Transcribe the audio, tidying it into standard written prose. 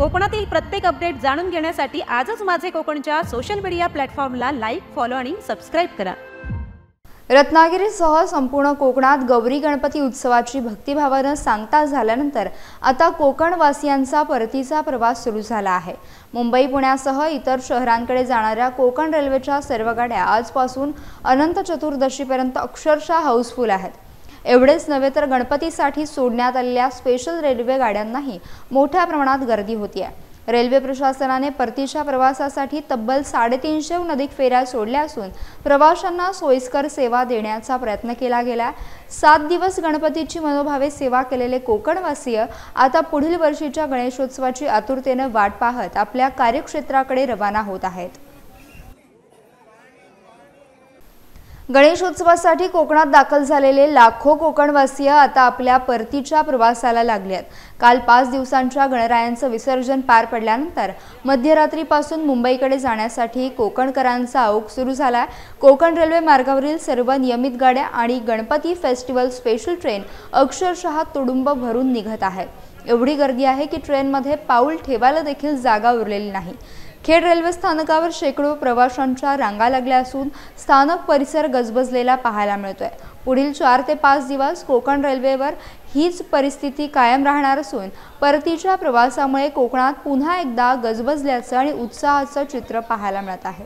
कोकणातील प्रत्येक अपडेट जाणून घेण्यासाठी आजच माझे कोकणच्या सोशल मीडिया प्लॅटफॉर्मला लाईक, फॉलो आणि सबस्क्राइब करा। रत्नागिरीसह संपूर्ण कोकणात गौरी गणपती उत्सवाची भक्तिभावाने सांगता झाल्यानंतर आता कोकणवासियांचा परतीचा प्रवास सुरू झाला आहे। मुंबई, पुण्यासह इतर शहरांकडे जाणाऱ्या कोकण रेल्वेच्या सर्व गाड्या आजपासून अनंत चतुर्दशीपर्यंत अक्षरशः हाऊसफुल आहेत। एवढेच नव्हे तर गणपतीसाठी सोडण्यात आलेल्या स्पेशल रेल्वे गाड्यांनाही मोठ्या प्रमाणात गर्दी होती आहे। रेल्वे प्रशासनाने परतीच्या प्रवासासाठी तब्बल 350हून अधिक फेऱ्या सोडल्या असून प्रवाशांना सोयीस्कर सेवा देण्याचा प्रयत्न केला गेला। 7 दिवस गणपतीची मनोभावे सेवा केलेले कोकणवासीय आता पुढील वर्षीच्या गणेशोत्सवाची आतुरतेने वाट पाहत आपल्या कार्यक्षेत्राकडे रवाना होत आहेत। गणेशोत्सवासाठी कोकणात दाखल झालेले लाखो कोकणवासीय आता आपल्या परतीच्या प्रवासाला लागले आहेत। काल 5 दिवसांच्या गणरायांचं विसर्जन पार पडल्यानंतर मध्यरात्रीपासून मुंबईकडे जाण्यासाठी कोकणकरांचा ओघ सुरू झाला। कोकण रेल्वे मार्गावरील सर्व नियमित गाड्या आणि गणपती फेस्टिवल स्पेशल ट्रेन अक्षरशः तुडुंब भरून निघत आहेत। एवढी गर्दी आहे की ट्रेनमध्ये पाऊल ठेवायला देखील जागा उरलेली नाही। खेड रेल्वे स्थानकावर शेकडो प्रवाशांच्या रांगा लागल्या असून स्थानक परिसर गजबजलेला पाहायला मिळतोय। पुढील 4 ते 5 दिवस कोकण रेल्वेवर हीच परिस्थिती कायम राहणार असून परतीच्या प्रवासामुळे कोकणात पुन्हा एकदा गजबजल्याचं आणि उत्साहाचं चित्र पाहायला मिळत आहे।